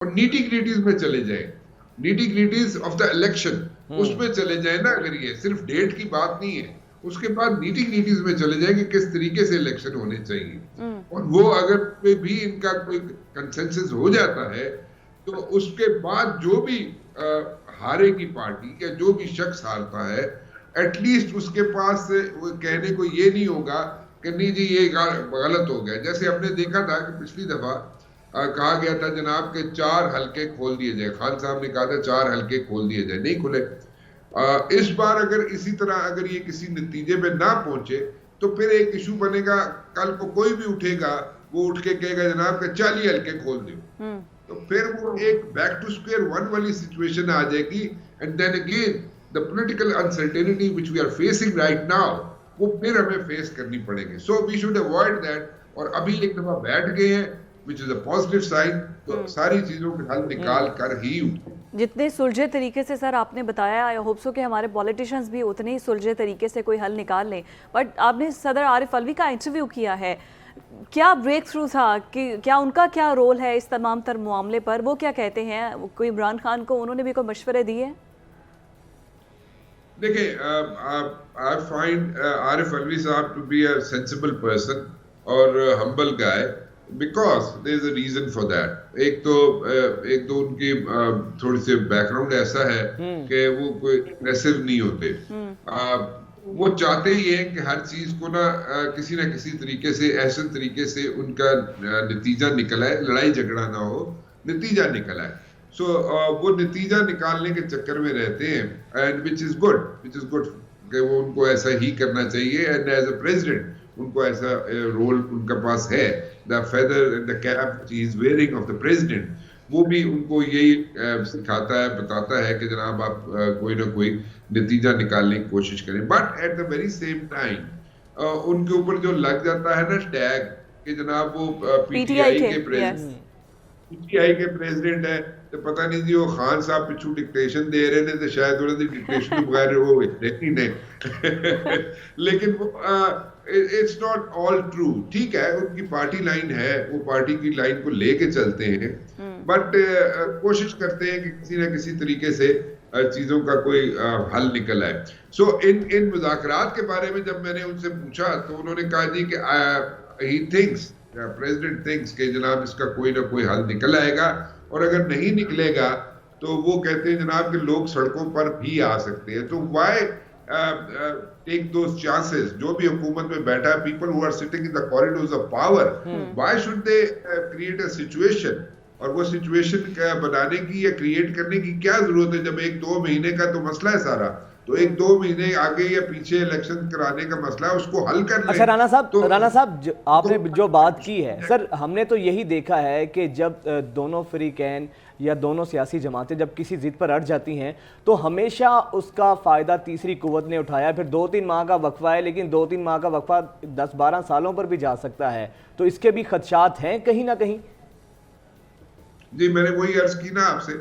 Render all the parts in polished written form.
اور نیٹی گریٹیز میں چلے جائیں, نیٹی گریٹیز آف دا الیکشن اس میں چلے جائیں نا. اگر یہ صرف ڈیٹ کی بات نہیں ہے, اس کے بعد نیٹی گریٹیز میں چلے جائیں کہ کس طریقے سے الیکشن ہونے چاہیے. اور وہ اگر بھی ان کا کوئی کنسنسس ہو جاتا ہے تو اس کے بعد جو بھی ہارے کی پارٹی یا جو بھی شخص ہارتا ہے, ایٹ لیسٹ اس کے پاس کہنے کو یہ نہیں ہوگا کہ نہیں جی یہ غلط ہو گیا. جیسے ہم نے دیکھا تھا کہ پچھلی دفعہ کہا گیا تھا جناب کہ 4 حلقے کھول دیے جائے, خان صاحب نے کہا تھا 4 حلقے کھول دیے جائے, نہیں کھلے. اس بار اگر اسی طرح اگر یہ کسی نتیجے پہ نہ پہنچے تو پھر ایک ایشو بنے گا, کل کو کوئی بھی اٹھے گا وہ اٹھ کے کہے گا جناب کہ 40 حلقے کھول دیو, تو پھر وہ ایک بیک ٹو سکوئر ون والی سچویشن آ جائے گی. And then again the political uncertainty which we are facing right now وہ پھر ہمیں فیس کرنی پڑے گی. So we should avoid that. اور ابھی ایک دفعہ بیٹھ گئے ہیں which is a positive sign, تو ساری چیزوں کے حل نکال کر ہی اٹھیں. جتنے سلجھے طریقے سے سر آپ نے بتایا, آئی ہوپ سو کہ ہمارے پولیٹیشنز بھی اتنے ہی سلجھے طریقے سے کوئی حل نکال لیں. بٹ آپ نے صدر عارف الوی کا انٹرویو کیا ہے, کیا بریک تھرو تھا, کہ کیا ان کا کیا رول ہے اس تمام تر معاملے پر, وہ کیا کہتے ہیں؟ کوئی عمران خان کو انہوں نے بھی کوئی مشورے دیے؟ دیکھیں, I find عارف الوی صاحب to be a sensible person اور humble guy because there is a reason for that. ایک تو ان کی تھوڑی سی بیک گراؤنڈ ایسا ہے کہ وہ کوئی اگریسو نہیں ہوتے. وہ چاہتے ہی ہیں کہ ہر چیز کو نا کسی نہ کسی طریقے سے احسن طریقے سے ان کا نتیجہ نکل آئے, لڑائی جھگڑا نہ ہو, نتیجہ نکل آئے. سو وہ نتیجہ نکالنے کے چکر میں رہتے ہیں, اینڈ which is good کہ وہ ان کو ایسا ہی کرنا چاہیے. اینڈ ایز اے پریزیڈنٹ ان کو ایسا رول ان کا پاس ہے, the feather and the cap which he is wearing of the president, وہ بھی ان کو یہی سکھاتا ہے, بتاتا ہے کہ جناب آپ کوئی نہ کوئی نتیجہ نکالنے کی کوشش کریں. But at the very same time ان کے اوپر جو لگ جاتا ہے نا ٹیگ کہ جناب وہ پی ٹی آئی کے پریزیڈنٹ ہے, تو پتہ نہیں جی وہ خان صاحب پچھو ڈکٹیشن دے رہے ہیں تو شاید انہوں نے ڈکٹیشن کے بغیر وہ نہیں نہیں لیکن اٹس ناٹ آل ٹرو. ٹھیک ہے, ان کی پارٹی لائن ہے, وہ پارٹی کی لائن کو لے کے چلتے ہیں, بٹ کوشش کرتے ہیں کہ کسی نہ کسی طریقے سے چیزوں کا کوئی حل نکل آئے. سو ان مذاکرات کے بارے میں جب میں نے ان سے پوچھا تو انہوں نے کہا جی کہ ہی تھنکس, پریزیڈنٹ تھنکس کہ جناب اس کا کوئی نہ کوئی حل نکل آئے گا, اور اگر نہیں نکلے گا تو وہ کہتے ہیں جناب کہ لوگ سڑکوں پر بھی آ سکتے ہیں. تو وائی ٹیک دوز چانسز, جو بھی حکومت میں بیٹھا ہے, people who are sitting in the corridors of power, why should they create a situation, اور وہ سچویشن بنانے کی یا کریٹ کرنے کی کیا ضرورت ہے جب 1-2 مہینے کا تو مسئلہ ہے سارا, تو 1-2 مہینے آگے یا پیچھے الیکشن کرانے کا مسئلہ ہے, اس کو حل کر لیں. اچھا رانا صاحب آپ نے جو بات کی ہے سر, ہم نے تو یہی دیکھا ہے کہ جب دونوں فریقین یا دونوں سیاسی جماعتیں جب کسی ضد پر اڑ جاتی ہیں تو ہمیشہ اس کا فائدہ تیسری قوت نے اٹھایا. پھر 2-3 ماہ کا وقفہ ہے, لیکن 2-3 ماہ کا وقفہ 10-12 سالوں پر بھی جا سکتا ہے, تو اس کے بھی خدشات ہیں کہیں نہ کہیں. جی میں نے وہی عرض کی نا آپ سے,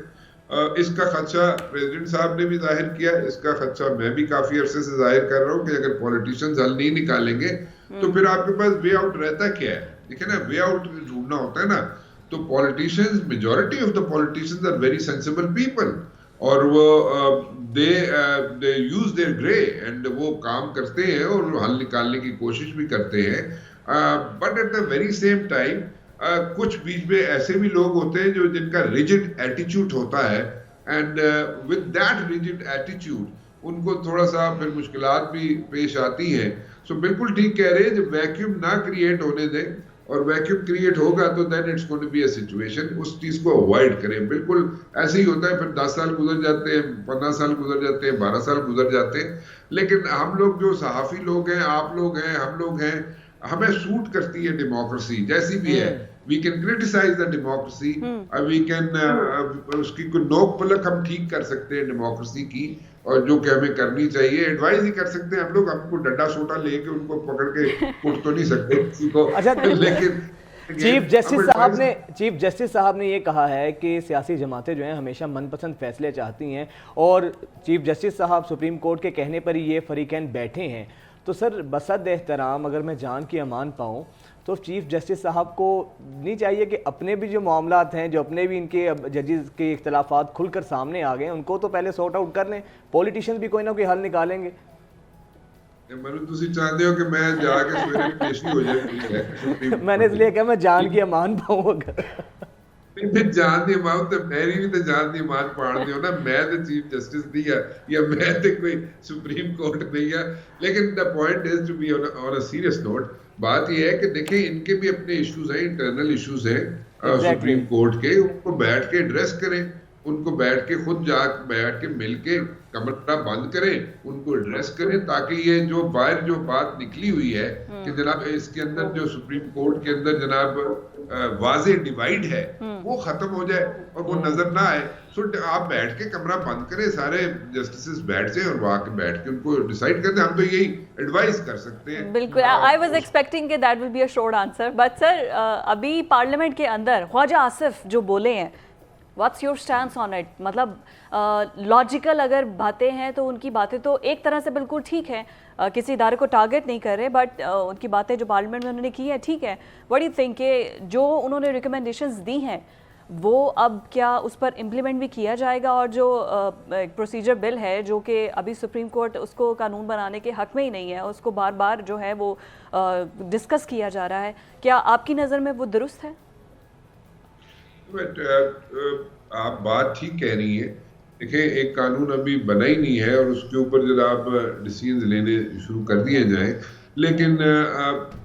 اس کا خدشہ پریزیڈنٹ صاحب نے بھی ظاہر کیا, اس کا خدشہ میں بھی کافی عرصے سے ظاہر کر رہا ہوں کہ اگر پولیٹیشنز حل نہیں نکالیں گے تو پھر آپ کے پاس وے آؤٹ رہتا کیا ہے. دیکھیں نا, وے آؤٹ ڈھونڈنا ہوتا ہے نا, تو politicians, majority of the politicians are very sensible people, اور وہ they use their grey and وہ کام کرتے ہیں اور حل نکالنے کی کوشش بھی کرتے ہیں. But at the very same time کچھ بیچ میں ایسے بھی لوگ ہوتے ہیں جو جن کا ریجڈ ایٹیچیوڈ ہوتا ہے, اینڈ ود دیٹ ریجڈ ایٹیچیوڈ ان کو تھوڑا سا پھر مشکلات بھی پیش آتی ہیں. سو بالکل ٹھیک کہہ رہے ہیں, جب ویکیوم نہ کریٹ ہونے دیں, اور ویکیوم کریٹ ہوگا تو then it's going to be a situation, اس چیز کو اوائڈ کریں. بالکل ایسے ہی ہوتا ہے, پھر 10 سال گزر جاتے ہیں, 15 سال گزر جاتے ہیں, 12 سال گزر جاتے ہیں, لیکن ہم لوگ جو صحافی لوگ ہیں, آپ لوگ ہیں, ہم لوگ ہیں, ہمیں سوٹ کرتی ہے ڈیموکریسی جیسی بھی ہے. We can criticize the democracy, we can اس کی کوئی نوک پلک ہم ٹھیک کر سکتے ہیں ڈیموکریسی کی, اور جو کہ ہمیں کرنی چاہیے ایڈوائز ہی کر سکتے ہیں ہم لوگ. ہم کو ڈنڈا سوٹا لے کے ان کو پکڑ کے اٹھ تو نہیں سکتے کسی کو, لیکن چیف جسٹس صاحب نے یہ کہا ہے کہ سیاسی جماعتیں جو ہیں ہمیشہ من پسند فیصلے چاہتی ہیں, اور چیف جسٹس صاحب سپریم کورٹ کے کہنے پر ہی یہ فریقین بیٹھے ہیں. تو سر بسد احترام اگر میں جان کی امان پاؤں تو چیف جسٹس صاحب کو نہیں چاہیے کہ اپنے بھی جو معاملات ہیں، جو اپنے بھی ان کے ججز کے اختلافات کھل کر سامنے آ گئے، ان کو تو پہلے سارٹ آؤٹ کر لیں، پولیٹیشینز بھی کوئی نہ کوئی حل نکالیں گے؟ تسی چاہتے ہو کہ میں جا کے سویرے پیشی ہو جائے؟ میں نے اس لیے کہا میں جان کی امان پاؤں اگر جان دی امان تو میری بھی تو جان دی امان پاڑ دیو نا، میں تو چیف جسٹس نہیں ہے یا میں تو کوئی سپریم کورٹ نہیں ہے. لیکن the point is to be on a serious note, بات یہ ہے کہ دیکھیں ان کے بھی اپنے ایشوز ہیں، انٹرنل ایشوز ہیں سپریم کورٹ کے، ان کو بیٹھ کے ایڈریس کریں، ان کو بیٹھ کے خود جا بیٹھ کے مل کے کمرہ بند کریں، ان کو ایڈریس کریں، تاکہ یہ جو باہر جو بات نکلی ہوئی ہے کہ جناب اس کے اندر جو سپریم کورٹ کے اندر جناب واضح ڈیوائیڈ ہے وہ ختم ہو جائے اور وہ نظر نہ آئے. سو آپ بیٹھ کے کمرہ بند کریں، سارے جسٹسز بیٹھ جائیں اور وہاں کے بیٹھ کے ان کو ڈیسائیڈ کرتے ہیں. ہم تو یہی ایڈوائز کر سکتے ہیں. بالکل، آئی واز ایکسپیکٹنگ کہ that will be a short answer, but sir ابھی پارلیمنٹ کے اندر خواجہ آصف جو بولے ہیں، what's your stance on it? مطلب لاجیکل اگر باتیں ہیں تو ان کی باتیں تو ایک طرح سے بالکل ٹھیک ہیں، کسی ادارے کو ٹارگٹ نہیں کر رہے، بٹ ان کی باتیں جو پارلیمنٹ میں انہوں نے کی ہیں ٹھیک ہے. وٹ یو تھنک کہ جو انہوں نے ریکمنڈیشنز دی ہیں وہ اب کیا اس پر امپلیمنٹ بھی کیا جائے گا؟ اور جو پروسیجر بل ہے جو کہ ابھی سپریم کورٹ اس کو قانون بنانے کے حق میں ہی نہیں ہے، اس کو بار بار جو ہے وہ ڈسکس کیا جا رہا ہے، کیا آپ کی نظر میں وہ درست ہے؟ آپ بات ٹھیک کہہ رہی ہیں. دیکھیں ایک قانون ابھی بنا ہی نہیں ہے اور اس کے اوپر جناب ڈیسیژنز لینے شروع کر دیے جائیں، لیکن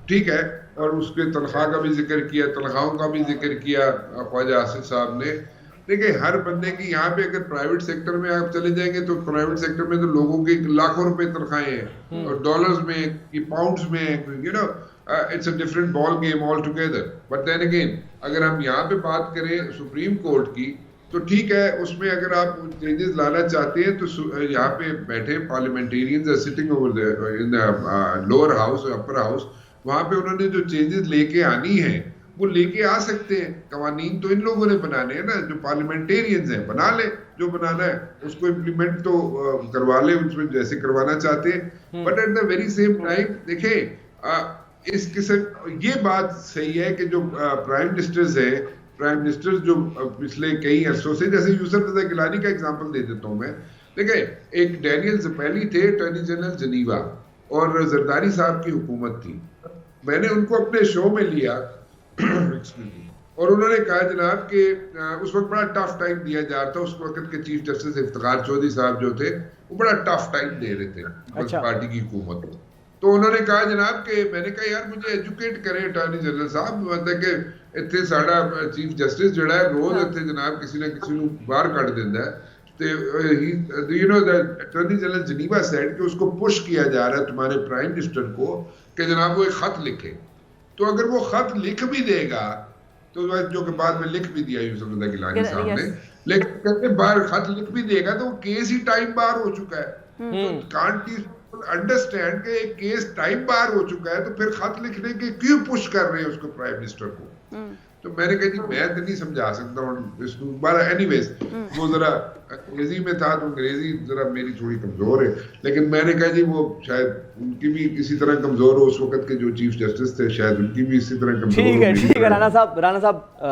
ٹھیک ہے. اور اس کے تنخواہ کا بھی ذکر کیا، تنخواہوں کا بھی ذکر کیا خواجہ آصف صاحب نے. دیکھیں ہر بندے کی یہاں پہ اگر پرائیویٹ سیکٹر میں آپ چلے جائیں گے تو پرائیویٹ سیکٹر میں تو لوگوں کی لاکھوں روپے تنخواہیں ہیں اور ڈالرز میں، پاؤنڈز میں، you know it's a different ball game altogether. But then again اگر ہم یہاں پہ بات کریں سپریم کورٹ کی تو ٹھیک ہے، اس میں اگر آپ چینجز لانا چاہتے ہیں تو یہاں پہ بیٹھے parliamentarians are sitting over in lower house اور اپر ہاؤس، وہاں پہ انہوں نے جو چینجز لے کے آنی ہیں وہ لے کے آ سکتے ہیں. قوانین تو ان لوگوں نے بنانے ہیں نا، جو پارلیمنٹیرینز ہیں بنا لیں، جو بنانا ہے اس کو امپلیمنٹ تو کروا لیں اس میں جیسے کروانا چاہتے ہیں. But at the very same time دیکھیں اس قسم یہ بات صحیح ہے کہ جو پرائم منسٹرز ہیں، پرائم منسٹر جو پچھلے کئی عرصوں سے، جیسے یوسف رضا گیلانی کا اگزامپل دے دیتا ہوں میں. دیکھیں ایک ڈینیل زپیلی تھے اٹارنی جنرل جنیوا، اور زرداری صاحب کی حکومت تھی. میں نے ان کو اپنے شو میں لیا اور انہوں نے کہا جناب کہ اس وقت بڑا ٹف ٹائم دیا جا رہا تھا. اس وقت کے چیف جسٹس افتخار چودھری صاحب جو تھے وہ بڑا ٹف ٹائم دے رہے تھے پارٹی کی حکومت کو. تو انہوں نے کہا جناب کہ میں نے کہا یار مجھے ایجوکیٹ کریں اٹارنی جنرل صاحب، مطلب کہ اتنے ساڑا چیف جسٹس جڑا ہے روز اتنے جناب کسی نہ کسی کو باہر کٹ دینا ہے. You know attorney general Geneva said کہ اس کو پش کیا جا رہا ہے تمہارے پرائم منسٹر کو کہ جناب وہ ایک خط لکھے. تو اگر وہ خط لکھ بھی دے گا تو جو کہ بعد میں لکھ بھی دیا یوسف رضا گیلانی صاحب نے، لیکن کہتے باہر خط لکھ بھی دے گا تو وہ کیس ہی ٹائم بار ہو چکا ہے. کانٹ انڈرسٹینڈ کہ ایک کیس ٹائم بار ہو چکا ہے تو پھر خط لکھنے کے کیوں پش کر رہے ہیں اس کو پرائم منسٹر کو. تو میں نے کہا جی میں تو نہیں سمجھا سکتا ہوں اس کو. اینی ویز وہ ذرا انگریزی میں تھا تو انگریزی ذرا میری تھوڑی کمزور ہے، لیکن میں نے کہا جی وہ شاید ان کی بھی اسی طرح کمزور ہو، اس وقت کے جو چیف جسٹس تھے شاید ان کی بھی اسی طرح کمزور ہو. ٹھیک ہے رانا صاحب